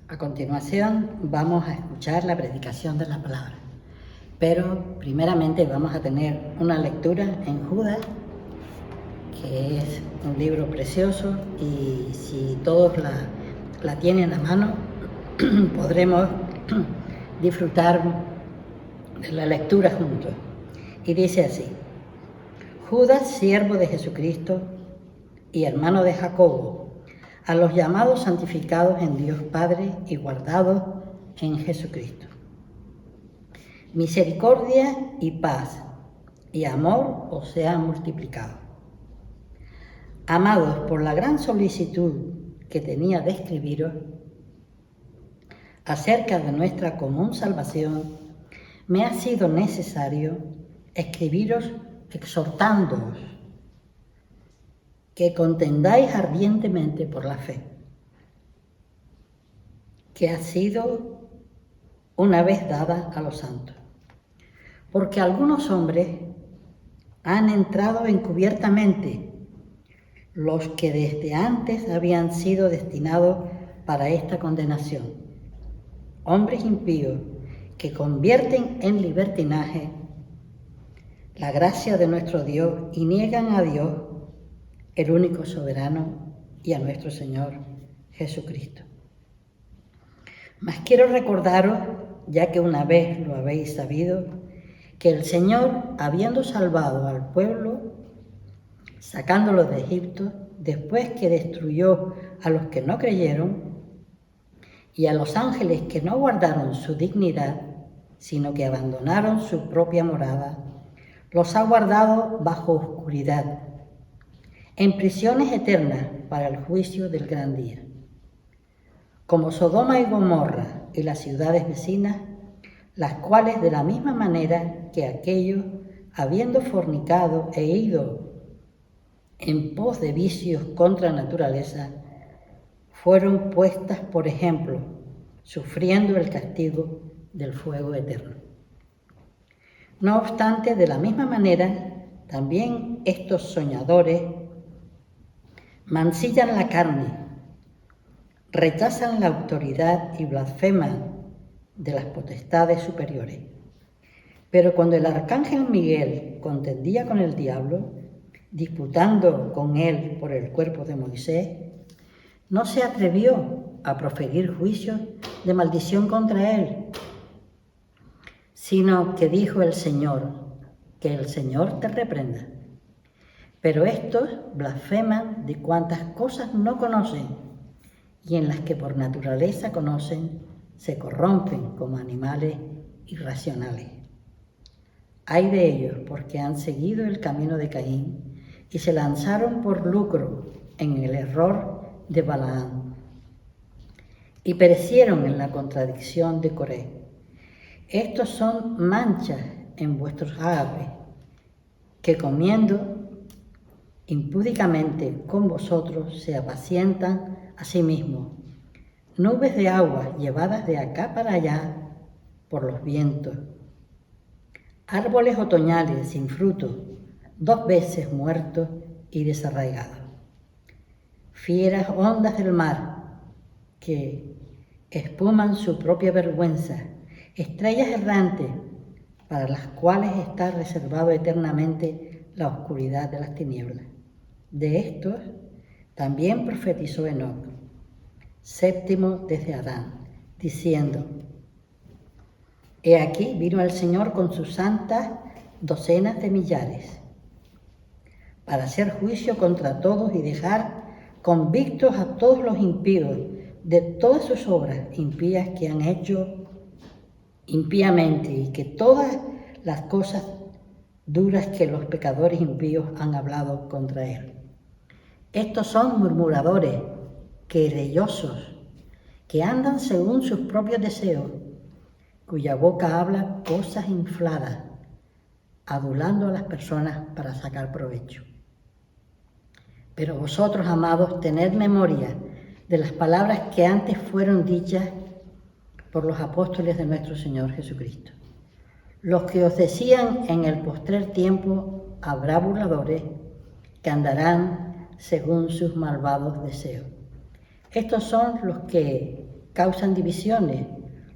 A continuación vamos a escuchar la predicación de la palabra, pero primeramente vamos a tener una lectura en Judas, que es un libro precioso, y si todos la tienen a mano podremos disfrutar de la lectura juntos. Y dice así: Judas, siervo de Jesucristo y hermano de Jacobo, a los llamados santificados en Dios Padre y guardados en Jesucristo. Misericordia y paz y amor os sean multiplicados. Amados, por la gran solicitud que tenía de escribiros acerca de nuestra común salvación, me ha sido necesario escribiros exhortándoos que contendáis ardientemente por la fe, que ha sido una vez dada a los santos. Porque algunos hombres han entrado encubiertamente, los que desde antes habían sido destinados para esta condenación, hombres impíos que convierten en libertinaje la gracia de nuestro Dios y niegan a Dios, el único soberano, y a nuestro Señor Jesucristo. Mas quiero recordaros, ya que una vez lo habéis sabido, que el Señor, habiendo salvado al pueblo, sacándolo de Egipto, después que destruyó a los que no creyeron y a los ángeles que no guardaron su dignidad, sino que abandonaron su propia morada, los ha guardado bajo oscuridad, en prisiones eternas para el juicio del gran día. Como Sodoma y Gomorra y las ciudades vecinas, las cuales de la misma manera que aquellos, habiendo fornicado e ido en pos de vicios contra naturaleza, fueron puestas por ejemplo, sufriendo el castigo del fuego eterno. No obstante, de la misma manera, también estos soñadores mancillan la carne, rechazan la autoridad y blasfeman de las potestades superiores. Pero cuando el arcángel Miguel contendía con el diablo, disputando con él por el cuerpo de Moisés, no se atrevió a proferir juicios de maldición contra él, sino que dijo el Señor, que el Señor te reprenda. Pero estos blasfeman de cuantas cosas no conocen, y en las que por naturaleza conocen, se corrompen como animales irracionales. Ay de ellos, porque han seguido el camino de Caín y se lanzaron por lucro en el error de Balaam y perecieron en la contradicción de Coré. Estos son manchas en vuestros ágapes, que comiendo impúdicamente con vosotros se apacientan a sí mismos, nubes de agua llevadas de acá para allá por los vientos, árboles otoñales sin fruto, 2 veces muertos y desarraigados, fieras ondas del mar que espuman su propia vergüenza, estrellas errantes para las cuales está reservado eternamente la oscuridad de las tinieblas. De estos también profetizó Enoc, séptimo desde Adán, diciendo: He aquí vino el Señor con sus santas docenas de millares, para hacer juicio contra todos y dejar convictos a todos los impíos de todas sus obras impías que han hecho impíamente, y que todas las cosas duras que los pecadores impíos han hablado contra él. Estos son murmuradores, querellosos, que andan según sus propios deseos, cuya boca habla cosas infladas, adulando a las personas para sacar provecho. Pero vosotros, amados, tened memoria de las palabras que antes fueron dichas por los apóstoles de nuestro Señor Jesucristo, los que os decían: en el postrer tiempo habrá burladores que andarán según sus malvados deseos. Estos son los que causan divisiones,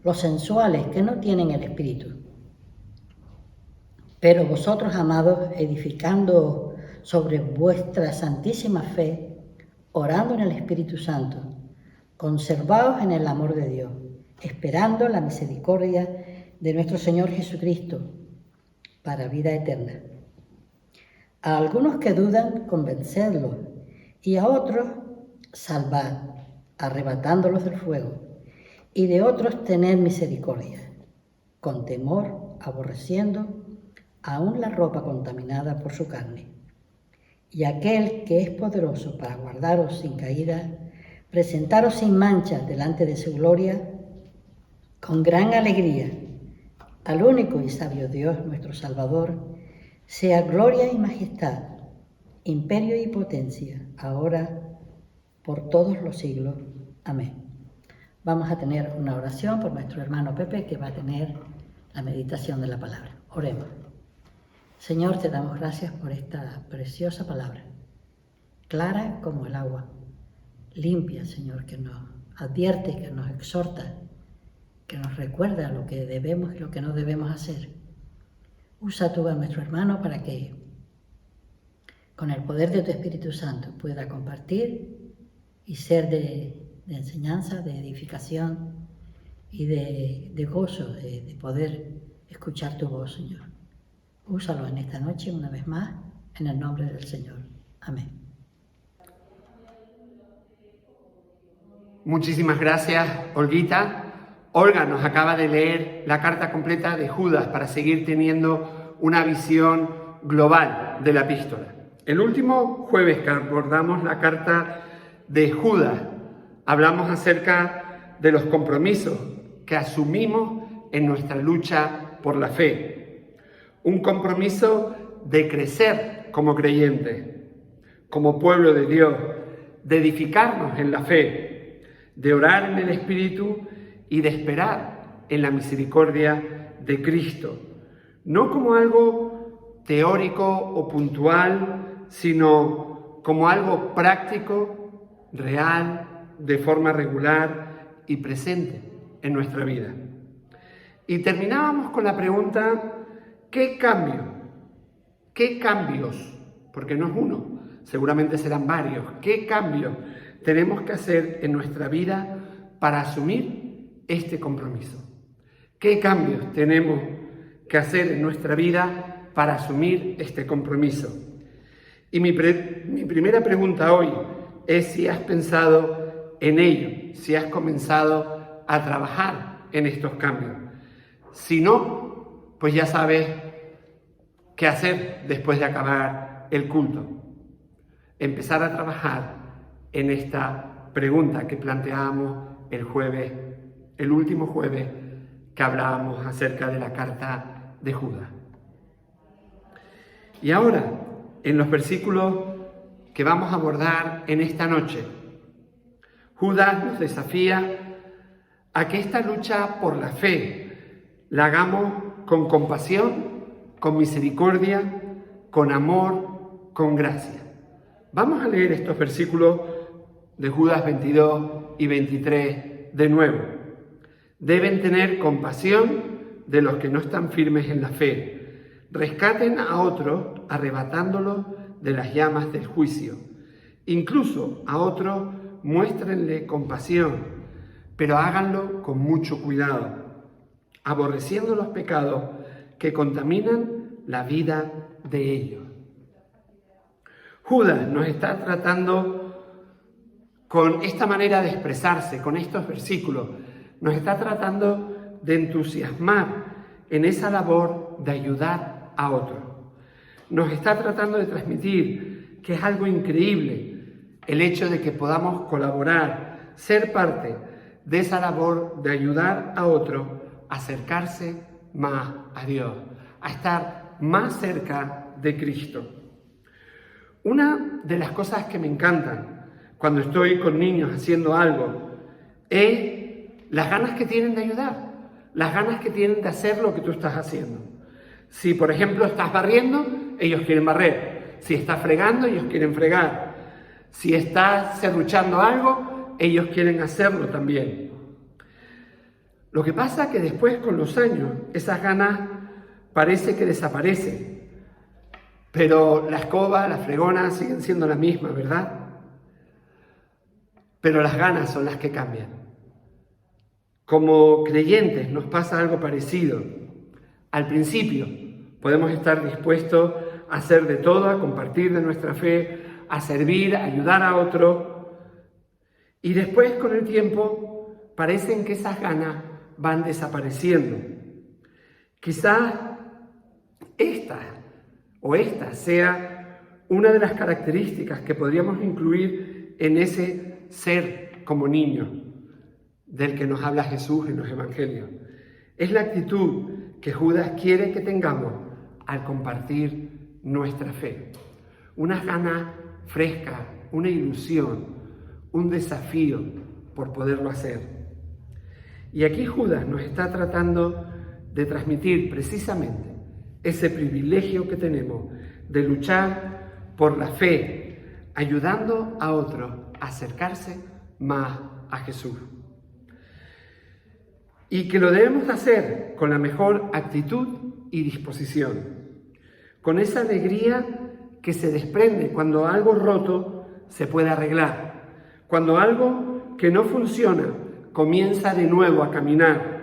los sensuales que no tienen el Espíritu. Pero vosotros, amados, edificando sobre vuestra santísima fe, orando en el Espíritu Santo, conservaos en el amor de Dios, esperando la misericordia de nuestro Señor Jesucristo para vida eterna. A algunos que dudan, convencedlos, y a otros, salvad, arrebatándolos del fuego, y de otros tened misericordia, con temor, aborreciendo aún la ropa contaminada por su carne. Y aquel que es poderoso para guardaros sin caída, presentaros sin mancha delante de su gloria, con gran alegría, al único y sabio Dios, nuestro Salvador, sea gloria y majestad, imperio y potencia, ahora, por todos los siglos. Amén. Vamos a tener una oración por nuestro hermano Pepe, que va a tener la meditación de la palabra. Oremos. Señor, te damos gracias por esta preciosa palabra, clara como el agua, limpia, Señor, que nos advierte, que nos exhorta, que nos recuerda lo que debemos y lo que no debemos hacer. Usa tú a nuestro hermano para que, con el poder de tu Espíritu Santo, pueda compartir y ser de enseñanza, de edificación y de gozo, de poder escuchar tu voz, Señor. Úsalo en esta noche una vez más, en el nombre del Señor. Amén. Muchísimas gracias, Olguita. Olga nos acaba de leer la carta completa de Judas para seguir teniendo una visión global de la epístola. El último jueves que abordamos la carta de Judas, hablamos acerca de los compromisos que asumimos en nuestra lucha por la fe. Un compromiso de crecer como creyentes, como pueblo de Dios, de edificarnos en la fe, de orar en el Espíritu y de esperar en la misericordia de Cristo. No como algo teórico o puntual, sino como algo práctico, real, de forma regular y presente en nuestra vida. Y terminábamos con la pregunta: ¿qué cambio? ¿Qué cambios? Porque no es uno, seguramente serán varios. ¿Qué cambios tenemos que hacer en nuestra vida para asumir este compromiso? ¿Qué cambios tenemos que hacer en nuestra vida para asumir este compromiso? Y mi primera pregunta hoy es si has pensado en ello, si has comenzado a trabajar en estos cambios. Si no, pues ya sabes qué hacer después de acabar el culto. Empezar a trabajar en esta pregunta que planteábamos el último jueves que hablábamos acerca de la carta de Judas. Y ahora, en los versículos que vamos a abordar en esta noche, Judas nos desafía a que esta lucha por la fe la hagamos con compasión, con misericordia, con amor, con gracia. Vamos a leer estos versículos de Judas 22 y 23 de nuevo. Deben tener compasión de los que no están firmes en la fe. Rescaten a otros arrebatándolos de las llamas del juicio. Incluso a otros muéstrenle compasión, pero háganlo con mucho cuidado, aborreciendo los pecados que contaminan la vida de ellos. Judas nos está tratando con esta manera de expresarse, con estos versículos, nos está tratando de entusiasmar en esa labor de ayudar a otros. Nos está tratando de transmitir que es algo increíble el hecho de que podamos colaborar, ser parte de esa labor de ayudar a otros a acercarse más a Dios, a estar más cerca de Cristo. Una de las cosas que me encantan cuando estoy con niños haciendo algo es las ganas que tienen de ayudar, las ganas que tienen de hacer lo que tú estás haciendo. Si, por ejemplo, estás barriendo, ellos quieren barrer. Si estás fregando, ellos quieren fregar. Si estás serruchando algo, ellos quieren hacerlo también. Lo que pasa es que después, con los años, esas ganas parece que desaparecen. Pero la escoba, la fregona siguen siendo la misma, ¿verdad? Pero las ganas son las que cambian. Como creyentes nos pasa algo parecido. Al principio podemos estar dispuestos a hacer de todo, a compartir de nuestra fe, a servir, a ayudar a otro. Y después, con el tiempo, parecen que esas ganas van desapareciendo. Quizás esta sea una de las características que podríamos incluir en ese ser como niño del que nos habla Jesús en los evangelios. Es la actitud que Judas quiere que tengamos al compartir nuestra fe. Unas ganas frescas, una ilusión, un desafío por poderlo hacer. Y aquí Judas nos está tratando de transmitir precisamente ese privilegio que tenemos de luchar por la fe, ayudando a otros a acercarse más a Jesús. Y que lo debemos hacer con la mejor actitud y disposición, con esa alegría que se desprende cuando algo roto se puede arreglar, cuando algo que no funciona comienza de nuevo a caminar,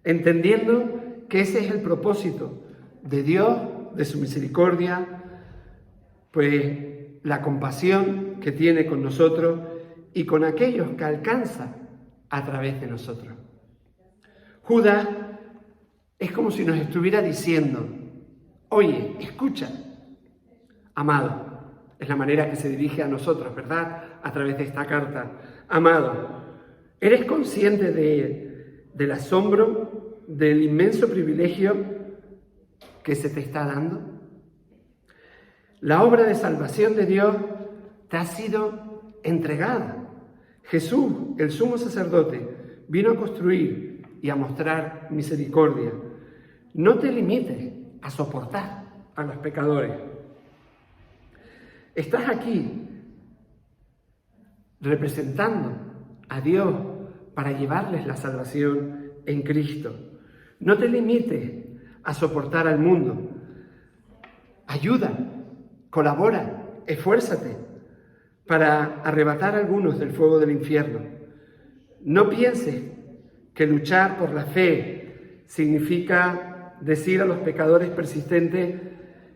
entendiendo que ese es el propósito de Dios, de su misericordia, pues la compasión que tiene con nosotros y con aquellos que alcanza a través de nosotros. Judas es como si nos estuviera diciendo: oye, escucha, amado. Es la manera que se dirige a nosotros, ¿verdad? A través de esta carta. Amado, ¿eres consciente del asombro, del inmenso privilegio que se te está dando? La obra de salvación de Dios te ha sido entregada. Jesús, el sumo sacerdote, vino a construir y a mostrar misericordia. No te limites a soportar a los pecadores. Estás aquí representando a Dios para llevarles la salvación en Cristo. No te limites a soportar al mundo. Ayuda, colabora, esfuérzate para arrebatar a algunos del fuego del infierno. No pienses que luchar por la fe significa decir a los pecadores persistentes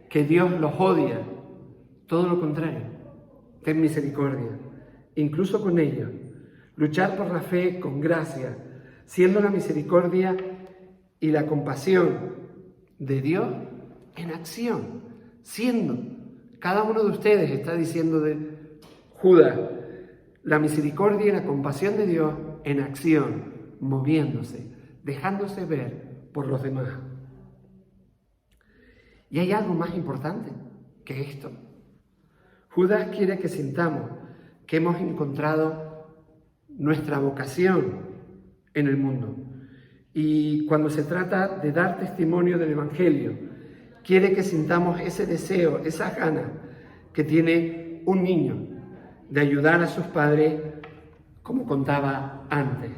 que Dios los odia. Todo lo contrario, ten misericordia, incluso con ellos. Luchar por la fe con gracia, siendo la misericordia y la compasión de Dios en acción, siendo. Cada uno de ustedes está diciendo de Judas, la misericordia y la compasión de Dios en acción, moviéndose, dejándose ver por los demás. Y hay algo más importante que esto. Judas quiere que sintamos que hemos encontrado nuestra vocación en el mundo. Y cuando se trata de dar testimonio del Evangelio, quiere que sintamos ese deseo, esas ganas que tiene un niño de ayudar a sus padres, como contaba antes.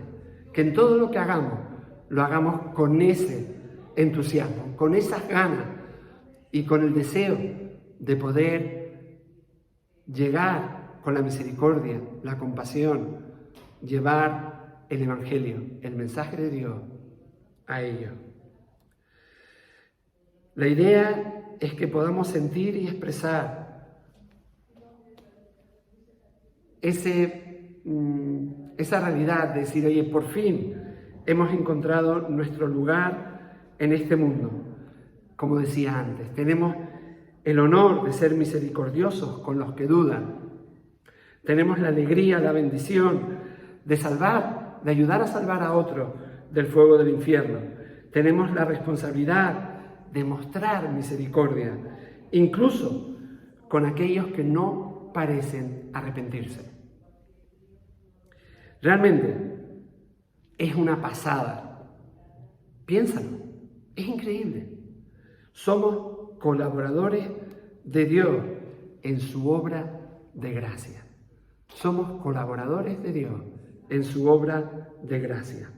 Que en todo lo que hagamos, lo hagamos con ese entusiasmo, con esas ganas y con el deseo de poder llegar con la misericordia, la compasión, llevar el Evangelio, el mensaje de Dios a ellos. La idea es que podamos sentir y expresar esa realidad de decir, oye, por fin hemos encontrado nuestro lugar en este mundo. Como decía antes, tenemos el honor de ser misericordiosos con los que dudan. Tenemos la alegría, la bendición de salvar, de ayudar a salvar a otros del fuego del infierno. Tenemos la responsabilidad de mostrar misericordia, incluso con aquellos que no parecen arrepentirse. Realmente es una pasada. Piénsalo, es increíble. Somos colaboradores de Dios en su obra de gracia. Somos colaboradores de Dios en su obra de gracia.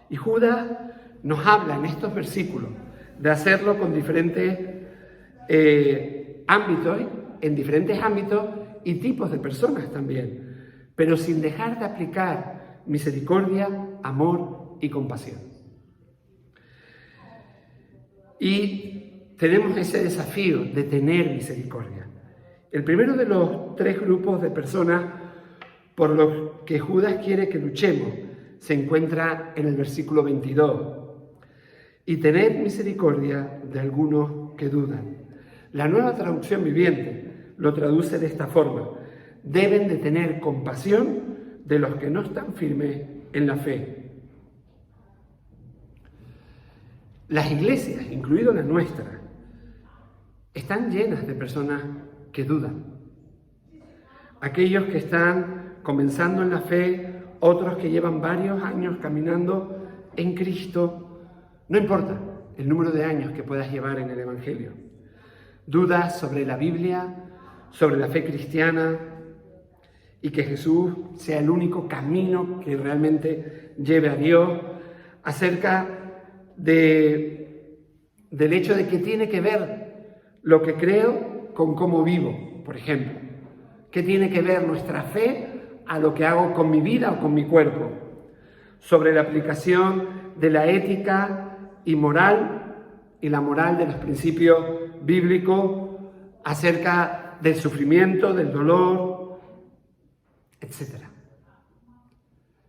Y Judas nos habla en estos versículos de hacerlo con diferentes ámbitos, en diferentes ámbitos y tipos de personas también, pero sin dejar de aplicar misericordia, amor y compasión. Y tenemos ese desafío de tener misericordia. El primero de los tres grupos de personas por los que Judas quiere que luchemos se encuentra en el versículo 22. Y tened misericordia de algunos que dudan. La Nueva Traducción Viviente lo traduce de esta forma: deben de tener compasión de los que no están firmes en la fe. Las iglesias, incluido la nuestra, están llenas de personas que dudan. Aquellos que están comenzando en la fe, otros que llevan varios años caminando en Cristo. No importa el número de años que puedas llevar en el Evangelio. Dudas sobre la Biblia, sobre la fe cristiana y que Jesús sea el único camino que realmente lleve a Dios, acerca del hecho de que tiene que ver lo que creo con cómo vivo, por ejemplo. ¿Qué tiene que ver nuestra fe a lo que hago con mi vida o con mi cuerpo? Sobre la aplicación de la ética y moral y la moral de los principios bíblicos acerca del sufrimiento, del dolor, etc.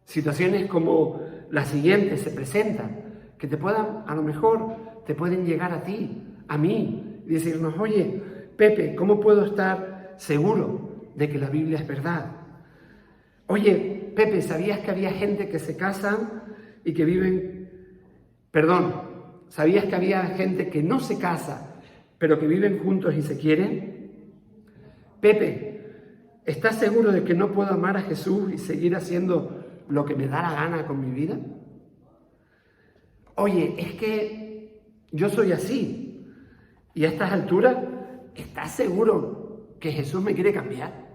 Situaciones como las siguientes se presentan, que a lo mejor te pueden llegar a ti, a mí, y decirnos: oye, Pepe, ¿cómo puedo estar seguro de que la Biblia es verdad? Oye, Pepe, ¿sabías que había gente que se casan y que ¿sabías que había gente que no se casa, pero que viven juntos y se quieren? Pepe, ¿estás seguro de que no puedo amar a Jesús y seguir haciendo lo que me da la gana con mi vida? Oye, es que yo soy así y a estas alturas, ¿estás seguro que Jesús me quiere cambiar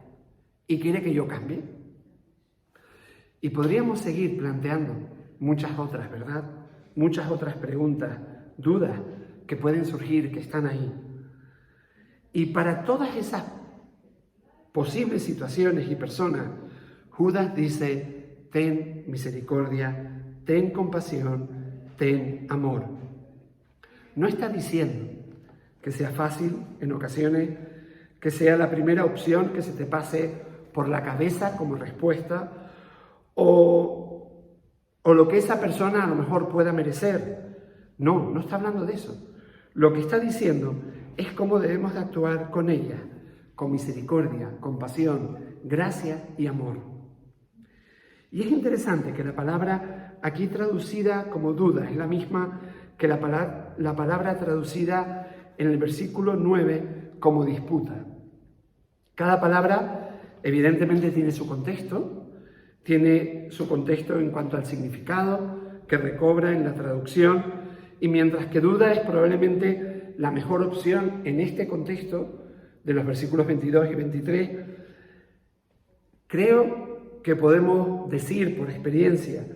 y quiere que yo cambie? Y podríamos seguir planteando muchas otras, ¿verdad? Muchas otras preguntas, dudas que pueden surgir, que están ahí. Y para todas esas posibles situaciones y personas, Judas dice: ten misericordia, ten compasión, ten amor. No está diciendo que sea fácil en ocasiones, que sea la primera opción que se te pase por la cabeza como respuesta, o lo que esa persona a lo mejor pueda merecer. No está hablando de eso. Lo que está diciendo es cómo debemos de actuar con ella, con misericordia, compasión, gracia y amor. Y es interesante que la palabra aquí traducida como duda es la misma que la palabra traducida en el versículo 9 como disputa. Cada palabra evidentemente tiene su contexto en cuanto al significado que recobra en la traducción, y mientras que duda es probablemente la mejor opción en este contexto de los versículos 22 y 23, creo que podemos decir por experiencia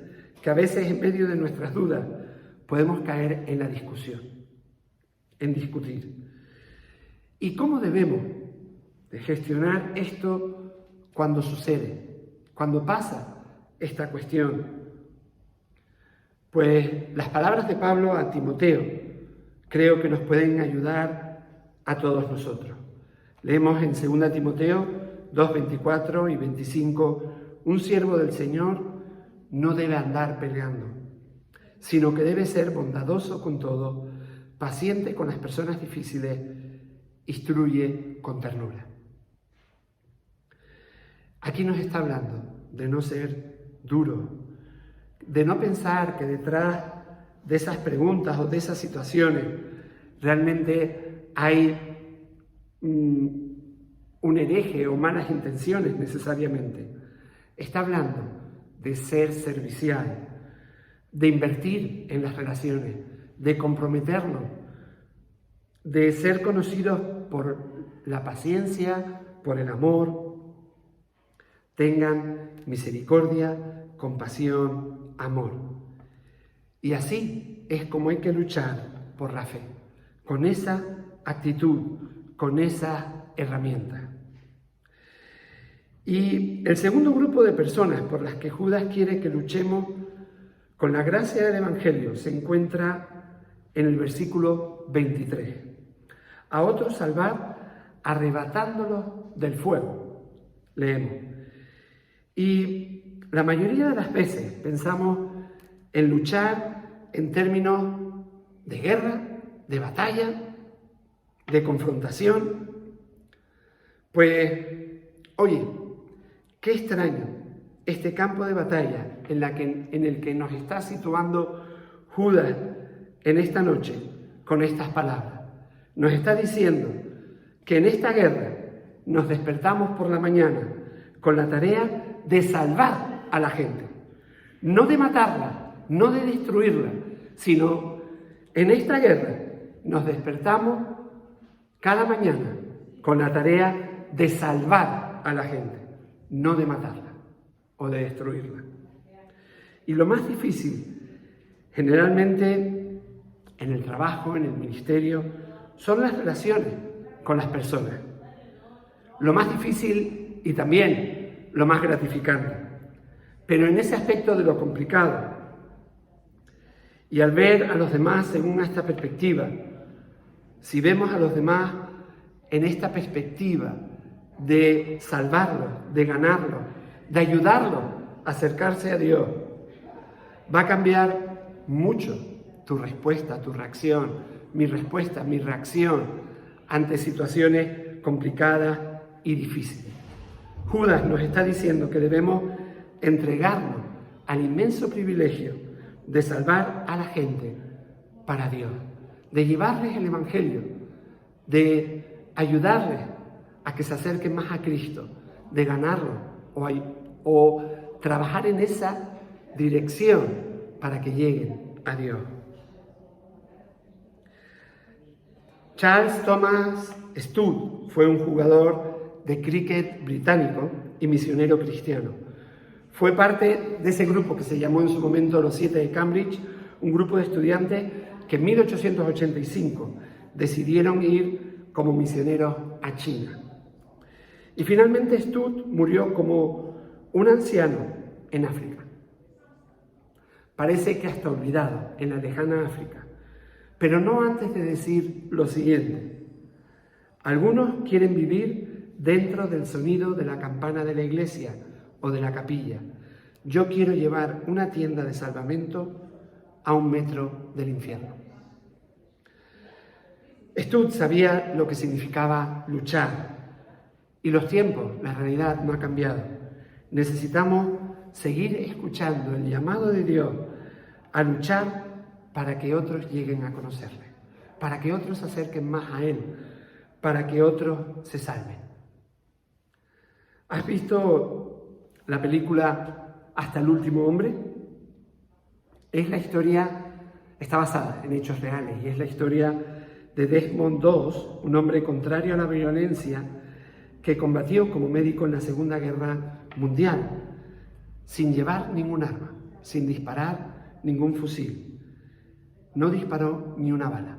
que a veces en medio de nuestras dudas podemos caer en la discusión, en discutir. ¿Y cómo debemos de gestionar esto cuando sucede? Cuando pasa esta cuestión, pues las palabras de Pablo a Timoteo creo que nos pueden ayudar a todos nosotros. Leemos en 2 Timoteo 2, 24 y 25: un siervo del Señor no debe andar peleando, sino que debe ser bondadoso con todo, paciente con las personas difíciles, instruye con ternura. Aquí nos está hablando de no ser duro, de no pensar que detrás de esas preguntas o de esas situaciones realmente hay un hereje o malas intenciones necesariamente. Está hablando de ser servicial, de invertir en las relaciones, de comprometernos, de ser conocidos por la paciencia, por el amor. Tengan misericordia, compasión, amor. Y así es como hay que luchar por la fe, con esa actitud, con esa herramienta. Y el segundo grupo de personas por las que Judas quiere que luchemos con la gracia del Evangelio se encuentra en el versículo 23. A otros salvar arrebatándolos del fuego. Leemos. Y la mayoría de las veces pensamos en luchar en términos de guerra, de batalla, de confrontación. Pues, oye, qué extraño este campo de batalla en el que nos está situando Judas en esta noche con estas palabras. Nos está diciendo que en esta guerra nos despertamos por la mañana con la tarea de salvar a la gente, no de matarla, no de destruirla, sino en esta guerra nos despertamos cada mañana con la tarea de salvar a la gente, no de matarla o de destruirla. Y lo más difícil, generalmente en el trabajo, en el ministerio, son las relaciones con las personas. Lo más difícil y también lo más gratificante. Pero en ese aspecto de lo complicado, y al ver a los demás según esta perspectiva, si vemos a los demás en esta perspectiva de salvarlos, de ganarlos, de ayudarlos a acercarse a Dios, va a cambiar mucho tu respuesta, tu reacción, mi respuesta, mi reacción ante situaciones complicadas y difíciles. Judas nos está diciendo que debemos entregarnos al inmenso privilegio de salvar a la gente para Dios, de llevarles el Evangelio, de ayudarles a que se acerquen más a Cristo, de ganarlos o trabajar en esa dirección para que lleguen a Dios. Charles Thomas Studd fue un jugador de cricket británico y misionero cristiano. Fue parte de ese grupo que se llamó en su momento los 7 de Cambridge, un grupo de estudiantes que en 1885 decidieron ir como misioneros a China. Y finalmente Studd murió como un anciano en África. Parece que hasta olvidado, en la lejana África. Pero no antes de decir lo siguiente. Algunos quieren vivir dentro del sonido de la campana de la iglesia o de la capilla. Yo quiero llevar una tienda de salvamento a 1 metro del infierno. Studd sabía lo que significaba luchar. Y los tiempos, la realidad no ha cambiado. Necesitamos seguir escuchando el llamado de Dios a luchar para que otros lleguen a conocerle, para que otros se acerquen más a Él, para que otros se salven. ¿Has visto la película Hasta el último hombre? Es la historia, está basada en hechos reales, y es la historia de Desmond Doss, un hombre contrario a la violencia que combatió como médico en la Segunda Guerra Mundial, sin llevar ningún arma, sin disparar ningún fusil. No disparó ni una bala,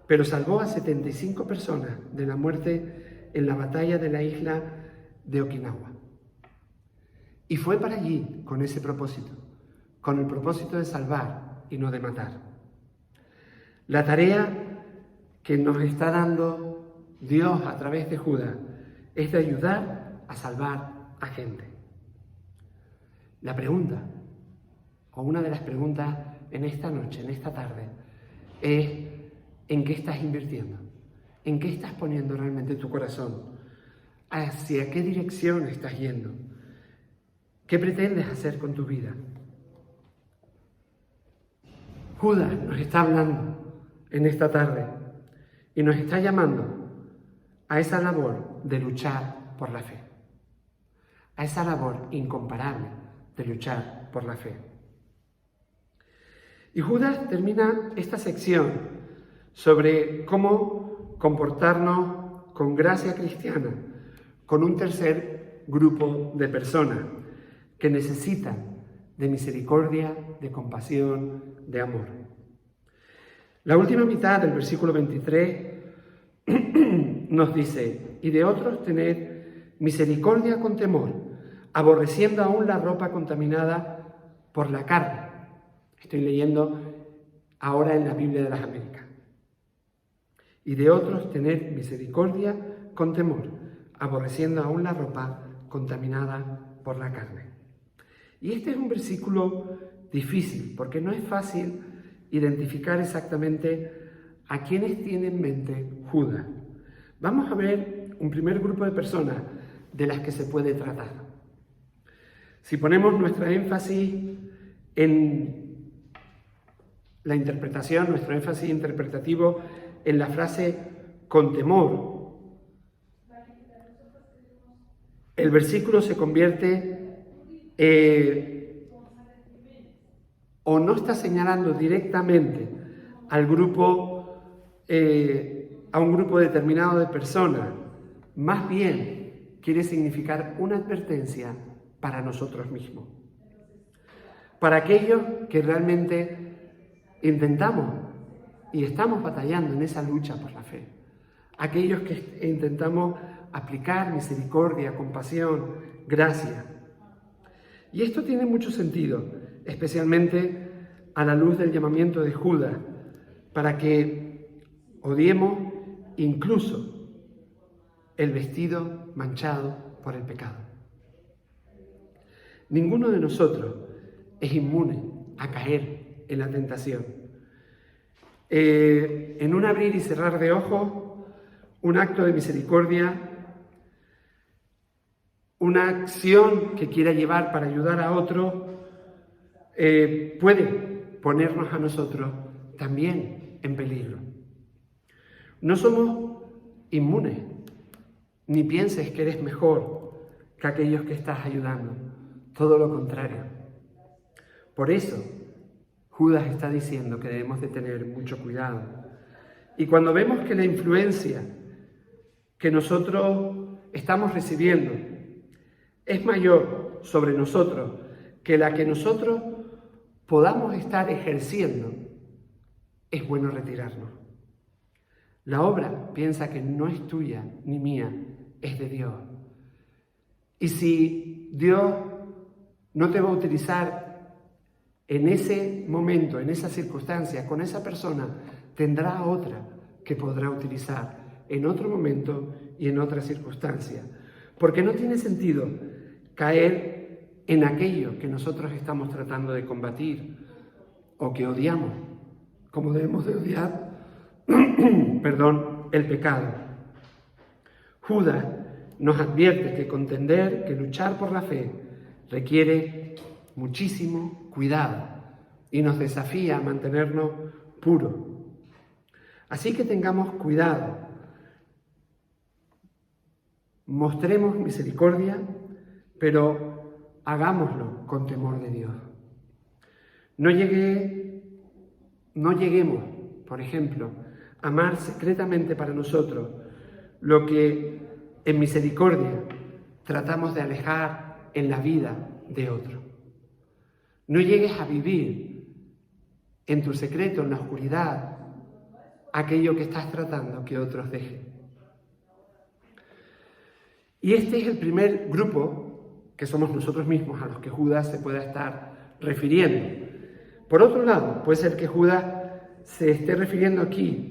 pero salvó a 75 personas de la muerte en la batalla de la isla de Okinawa. Y fue para allí con ese propósito, con el propósito de salvar y no de matar. La tarea que nos está dando Dios a través de Judas es de ayudar a salvar a gente. La pregunta, o una de las preguntas en esta noche, en esta tarde, es ¿en qué estás invirtiendo? ¿En qué estás poniendo realmente tu corazón? ¿Hacia qué dirección estás yendo? ¿Qué pretendes hacer con tu vida? Judas nos está hablando en esta tarde y nos está llamando a esa labor de luchar por la fe, a esa labor incomparable de luchar por la fe. Y Judas termina esta sección sobre cómo comportarnos con gracia cristiana con un tercer grupo de personas que necesitan de misericordia, de compasión, de amor. La última mitad del versículo 23 nos dice: y de otros tened misericordia con temor, aborreciendo aún la ropa contaminada por la carne. Estoy leyendo ahora en la Biblia de las Américas. Y de otros tened misericordia con temor, aborreciendo aún la ropa contaminada por la carne. Y este es un versículo difícil, porque no es fácil identificar exactamente a quiénes tiene en mente Judas. Vamos a ver un primer grupo de personas de las que se puede tratar. Si ponemos nuestra énfasis en la interpretación, nuestro énfasis interpretativo en la frase con temor, el versículo se convierte o no está señalando directamente al grupo, a un grupo determinado de personas, más bien quiere significar una advertencia para nosotros mismos, para aquellos que realmente intentamos y estamos batallando en esa lucha por la fe, aquellos que intentamos aplicar misericordia, compasión, gracia. Y esto tiene mucho sentido, especialmente a la luz del llamamiento de Judas, para que odiemos incluso el vestido manchado por el pecado. Ninguno de nosotros es inmune a caer en la tentación. En un abrir y cerrar de ojos, un acto de misericordia, una acción que quiera llevar para ayudar a otro, puede ponernos a nosotros también en peligro. No somos inmunes, ni pienses que eres mejor que aquellos que estás ayudando, todo lo contrario. Por eso, Judas está diciendo que debemos de tener mucho cuidado. Y cuando vemos que la influencia que nosotros estamos recibiendo es mayor sobre nosotros que la que nosotros podamos estar ejerciendo, es bueno retirarnos. La obra, piensa que no es tuya ni mía, es de Dios. Y si Dios no te va a utilizar en ese momento, en esa circunstancia, con esa persona, tendrá otra que podrá utilizar en otro momento y en otra circunstancia. Porque no tiene sentido caer en aquello que nosotros estamos tratando de combatir o que odiamos, como debemos de odiar, el pecado. Judas nos advierte que contender, que luchar por la fe, requiere muchísimo cuidado y nos desafía a mantenernos puros. Así que tengamos cuidado, mostremos misericordia, pero hagámoslo con temor de Dios. No lleguemos, por ejemplo, a amar secretamente para nosotros lo que en misericordia tratamos de alejar en la vida de otro. No llegues a vivir en tu secreto, en la oscuridad, aquello que estás tratando que otros dejen. Y este es el primer grupo, que somos nosotros mismos, a los que Judas se pueda estar refiriendo. Por otro lado, puede ser que Judas se esté refiriendo aquí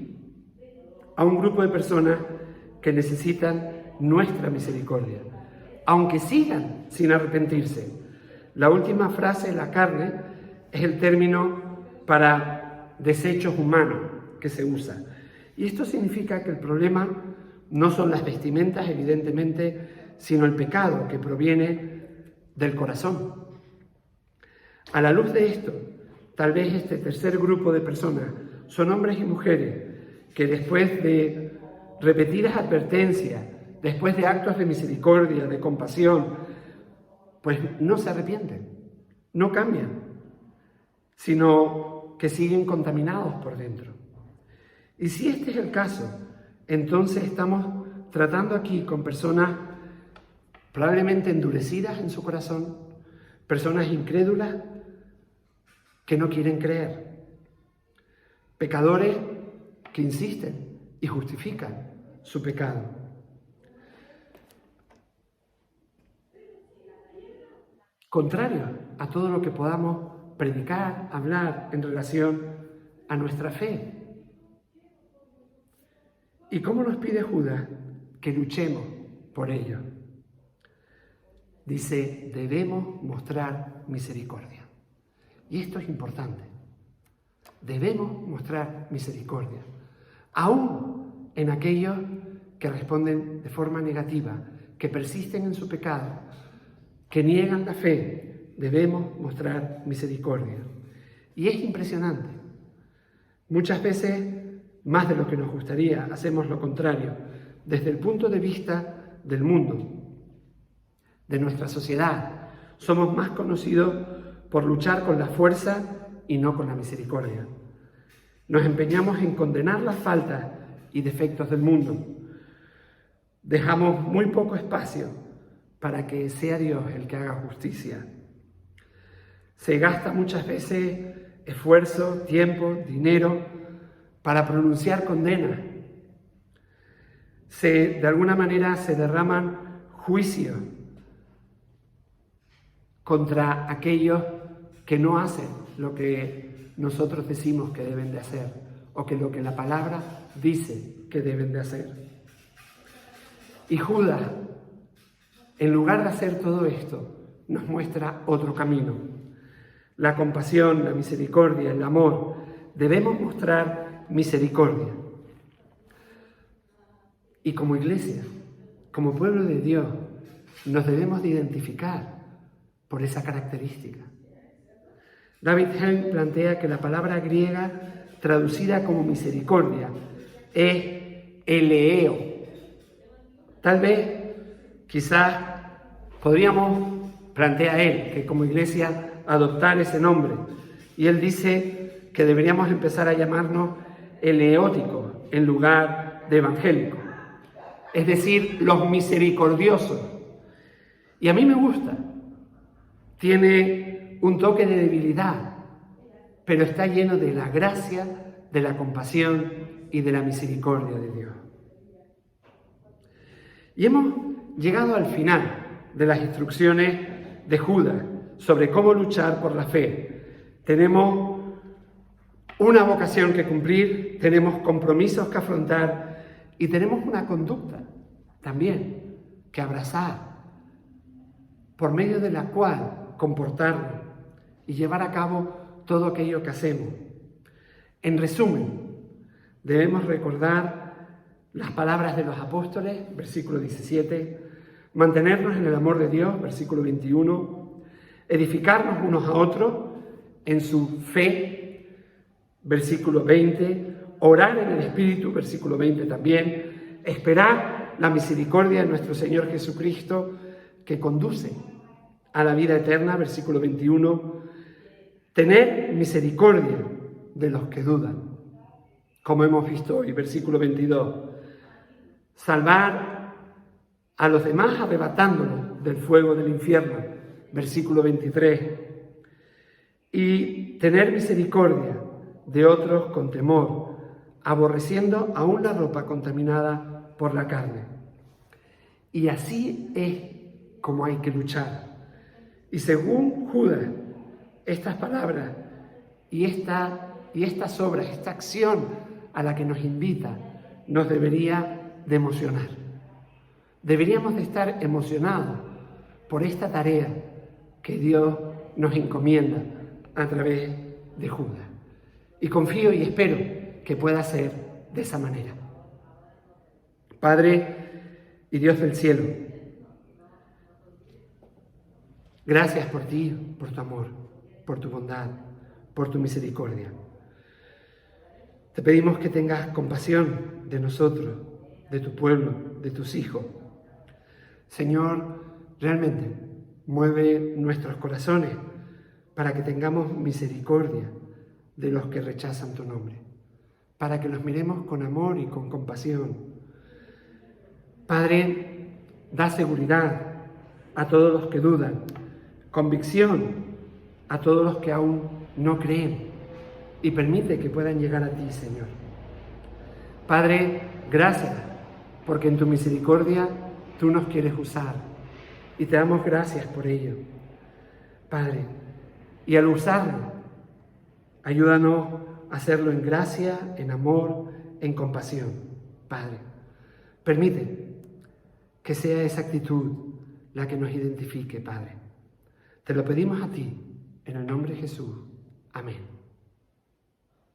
a un grupo de personas que necesitan nuestra misericordia, aunque sigan sin arrepentirse. La última frase, la carne, es el término para desechos humanos que se usa. Y esto significa que el problema no son las vestimentas, evidentemente, sino el pecado que proviene del corazón. A la luz de esto, tal vez este tercer grupo de personas son hombres y mujeres que después de repetidas advertencias, después de actos de misericordia, de compasión, pues no se arrepienten, no cambian, sino que siguen contaminados por dentro. Y si este es el caso, entonces estamos tratando aquí con personas probablemente endurecidas en su corazón, personas incrédulas que no quieren creer, pecadores que insisten y justifican su pecado. Contrario a todo lo que podamos predicar, hablar en relación a nuestra fe. ¿Y cómo nos pide Judas? Que luchemos por ello. Dice, debemos mostrar misericordia. Y esto es importante. Debemos mostrar misericordia, aún en aquellos que responden de forma negativa, que persisten en su pecado, que niegan la fe. Debemos mostrar misericordia. Y es impresionante. Muchas veces, más de lo que nos gustaría, hacemos lo contrario, desde el punto de vista del mundo, de nuestra sociedad. Somos más conocidos por luchar con la fuerza y no con la misericordia. Nos empeñamos en condenar las faltas y defectos del mundo. Dejamos muy poco espacio para que sea Dios el que haga justicia. Se gasta muchas veces esfuerzo, tiempo, dinero para pronunciar condenas. De alguna manera se derraman juicios contra aquellos que no hacen lo que nosotros decimos que deben de hacer o que lo que la palabra dice que deben de hacer. Y Judas, en lugar de hacer todo esto, nos muestra otro camino. La compasión, la misericordia, el amor. Debemos mostrar misericordia. Y como iglesia, como pueblo de Dios, nos debemos de identificar por esa característica. David Helm plantea que la palabra griega traducida como misericordia es eleeo. Tal vez, quizás, podríamos, plantea él, que como iglesia adoptar ese nombre. Y él dice que deberíamos empezar a llamarnos eleóticos en lugar de evangélicos. Es decir, los misericordiosos. Y a mí me gusta. Tiene un toque de debilidad, pero está lleno de la gracia, de la compasión y de la misericordia de Dios. Y hemos llegado al final de las instrucciones de Judas sobre cómo luchar por la fe. Tenemos una vocación que cumplir, tenemos compromisos que afrontar y tenemos una conducta también que abrazar, por medio de la cual comportarnos y llevar a cabo todo aquello que hacemos. En resumen, debemos recordar las palabras de los apóstoles, versículo 17, mantenernos en el amor de Dios, versículo 21, edificarnos unos a otros en su fe, versículo 20, orar en el Espíritu, versículo 20 también, esperar la misericordia de nuestro Señor Jesucristo que conduce a la vida eterna, versículo 21, tener misericordia de los que dudan, como hemos visto hoy, versículo 22, salvar a los demás arrebatándolos del fuego del infierno, versículo 23, y tener misericordia de otros con temor, aborreciendo aún la ropa contaminada por la carne. Y así es como hay que luchar. Y según Judas, estas palabras y estas obras, esta acción a la que nos invita, nos debería de emocionar. Deberíamos de estar emocionados por esta tarea que Dios nos encomienda a través de Judas. Y confío y espero que pueda ser de esa manera. Padre y Dios del cielo, gracias por ti, por tu amor, por tu bondad, por tu misericordia. Te pedimos que tengas compasión de nosotros, de tu pueblo, de tus hijos. Señor, realmente mueve nuestros corazones para que tengamos misericordia de los que rechazan tu nombre, para que los miremos con amor y con compasión. Padre, da seguridad a todos los que dudan, convicción a todos los que aún no creen y permite que puedan llegar a ti, Señor. Padre, gracias, porque en tu misericordia tú nos quieres usar y te damos gracias por ello. Padre, y al usarlo, ayúdanos a hacerlo en gracia, en amor, en compasión. Padre, permite que sea esa actitud la que nos identifique, Padre. Te lo pedimos a ti, en el nombre de Jesús. Amén.